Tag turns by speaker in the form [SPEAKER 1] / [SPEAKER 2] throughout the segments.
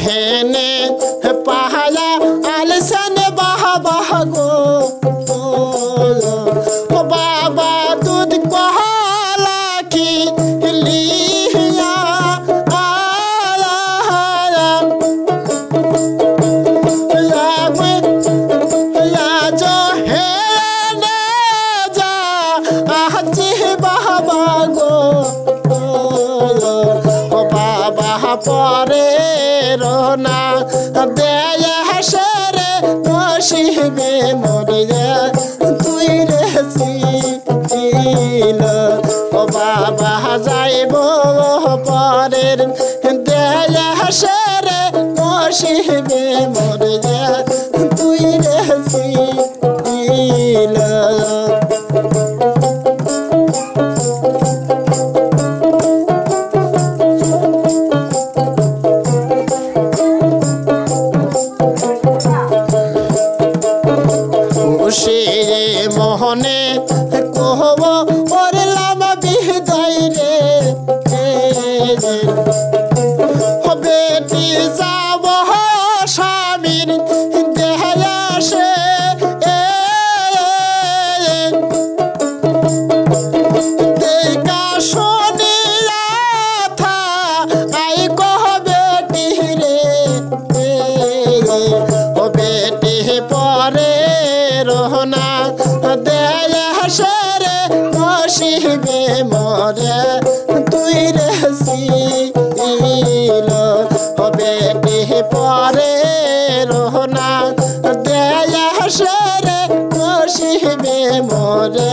[SPEAKER 1] हेने पहाया आलसन बाबा गो बाबा दूध कहला की लिया या जो हेने जा आजी बाबा गो बाबा परे रोना दे हसरे नसीबे मोरे तुई रे सील बाबा जाइबो परे दे हसरे नसीबे मोरे तुई रे सील मोहने कहब करलाम बिदाय रे बेटी जाब स्वामीर देहया से देखा सुनिया था आई कह बेटी रे बेटी परे रोहना दे हसरे नसीबे मोरे तुई रे सील बेटी परे रोहना दे हसरे नसीबे मोरे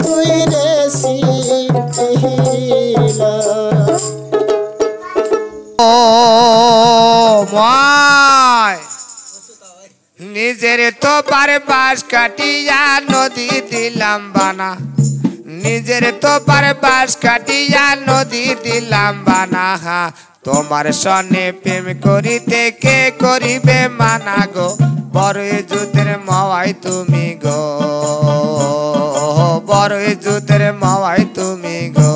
[SPEAKER 1] तुई रे सील
[SPEAKER 2] ओ माय निजेर तो पारे बास काटिया नदी दिलाम बाना निजेर तो पारे बास काटिया नदी दिलाम बाना তোমার সনে প্রেম করিতে কে করিবে মানা গো বড় যুদ্ধের মাওয়াই তুমি গো বড় যুদ্ধের মাওয়াই তুমি গো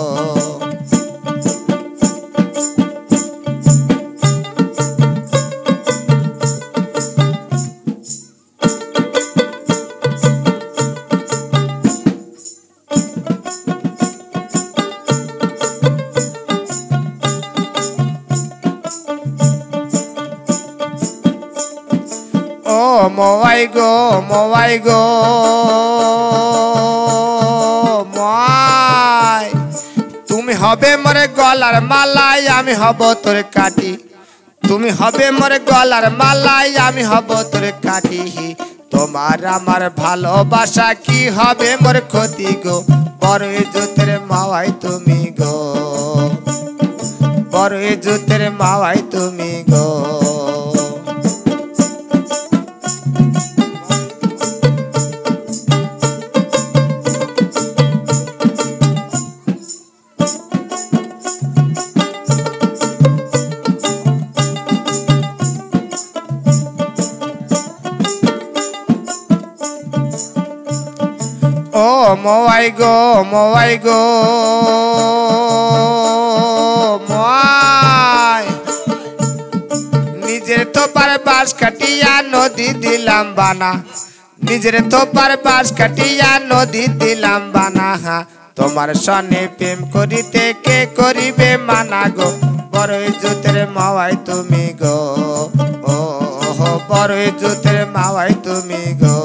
[SPEAKER 2] मोवाई गो माय तुमी हबे मोरे गलार मालाई आमी हब तोरे काटी तुमी हबे मोरे गलार मालाई आमी हब तोरे काटी তোমার আমার ভালোবাসা কি হবে মোর ক্ষতি গো বড় যুদ্ধের মাওয়াই তুমি গো বড় যুদ্ধের মাওয়াই তুমি গো मोवाई गो माय निजेर तो पार बास काटिया नदी दिलाम बाना निजेर तो पार बास काटिया नदी दिलाम बाना তোমার সনে প্রেম করিতে কে করিবে মানা গো বড় যুদ্ধের মাওয়াই তুমি গো ও বড় যুদ্ধের মাওয়াই তুমি গো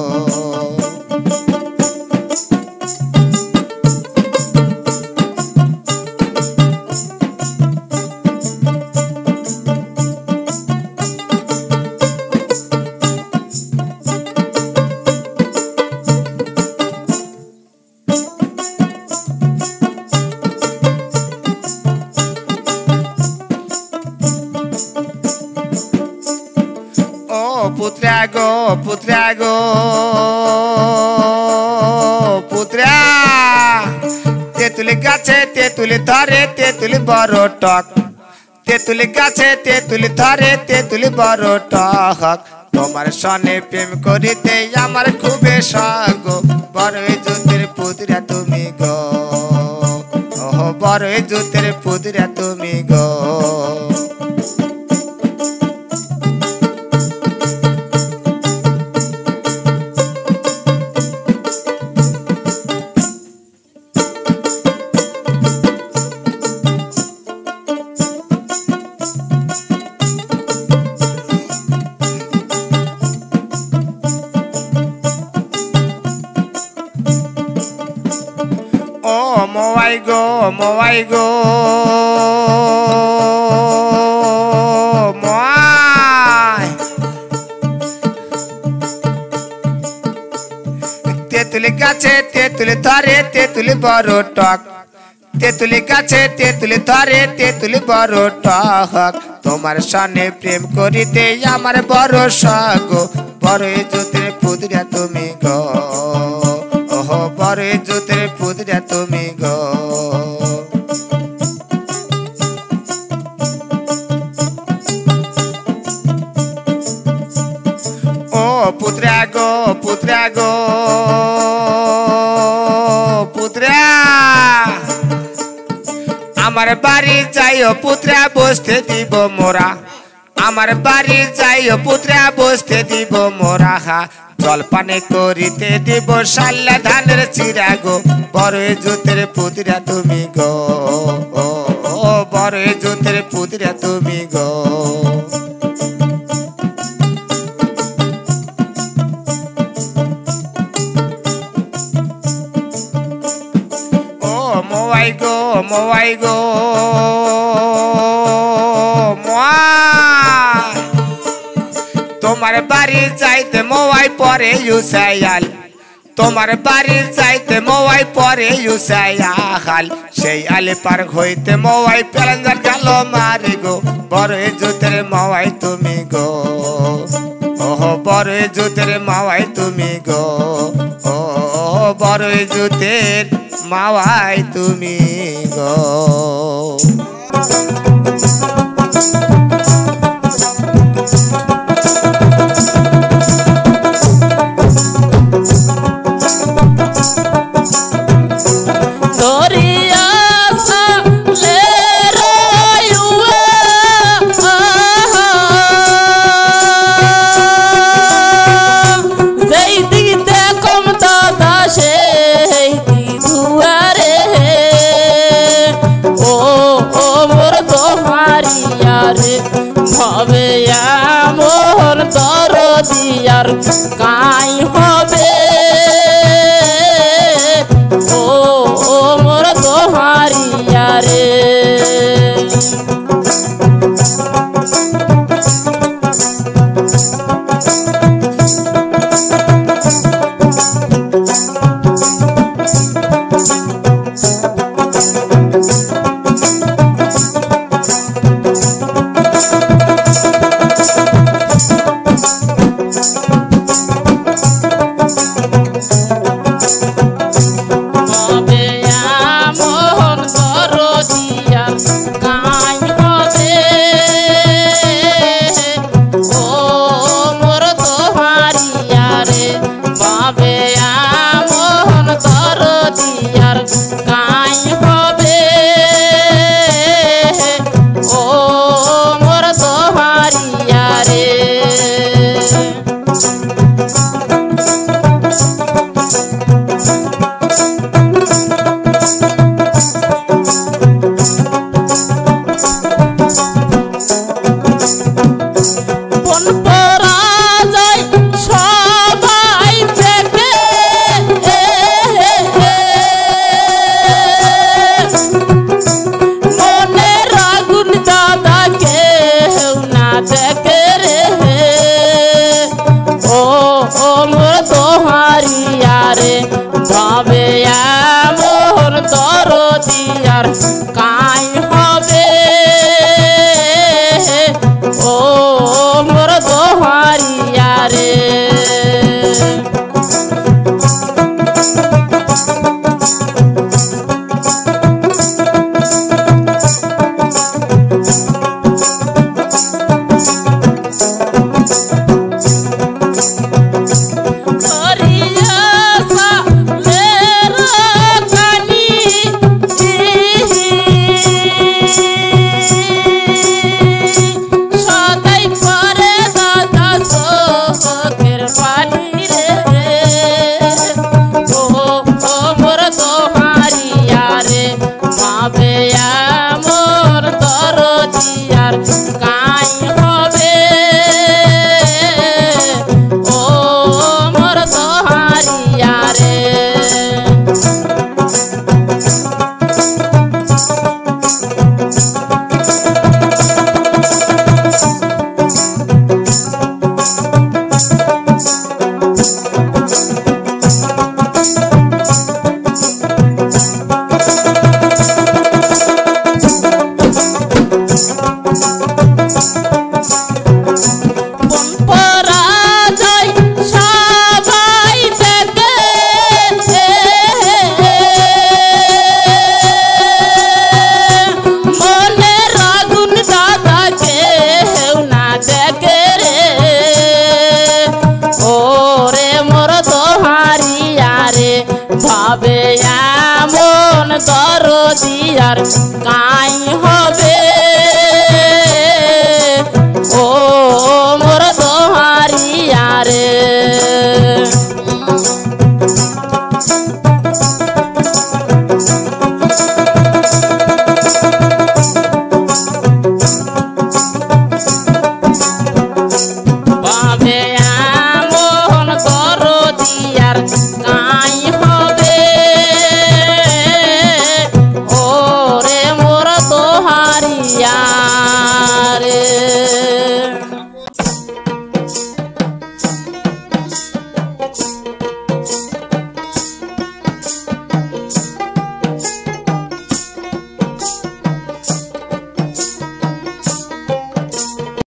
[SPEAKER 2] पुत्रा तेतुली गाছে तेतुली धरे तेतुली बড় टक तेतुली गाছে तेतुली धरे तेतुली बড় टक তোমার সনে প্রেম করিতে আমার খুবই শখ গো বড় যুদ্ধের পুত্রা তুমি গো ও বড় যুদ্ধের পুত্রা তুমি গো গো মোয়াই গো মোয়াই তেঁতুলি গাছে তেঁতুলি ধরে তেঁতুলি বড় টক তেঁতুলি গাছে তেঁতুলি ধরে তেঁতুলি বড় টক তোমার সনে প্রেম করিতে আমার বড় শখ বড় জ্যোতির পুত্রা তুমি গো ওহো বড় জ্যোতির পুত্রা তুমি গো ও পুত্রা গো পুত্রা গো পুত্রা আমার বাড়ি যাইও পুত্রা বসতে দিব মোরা আমার বাড়ি যাইও পুত্রা বসতে দিব মোরা হা জলপানে করিতে দিব শাল্লা ধানের চিরা গো বড় জ্যোতির পুত্রা তুমি গো ও বড় জ্যোতির পুত্রা তুমি গো মোয়াই গো মোয়াই গো মোয়াই তোমার বাড়ি যাইতে মোয়াই পরে ইউসাইয়াল তোমার বাড়ি যাইতে মোয়াই পরে ইউসাইয়াল সেই আলে পার হইতে মোয়াই প্যালেঞ্জার গেল মারি গো বড় জ্যোতির মোয়াই তুমি গো ওহো বড় জ্যোতির মোয়াই তুমি গো ও বড় জ্যোতির মাওয়াই তুমি গো মোহন দরদিয়ার কাই হবে ও মোর দোহারিয়া রে কাই হবে ও মোর দোহারিয়া রে সদাই করে দাদা চোখের পানি রে
[SPEAKER 3] দরদিয়ার কাই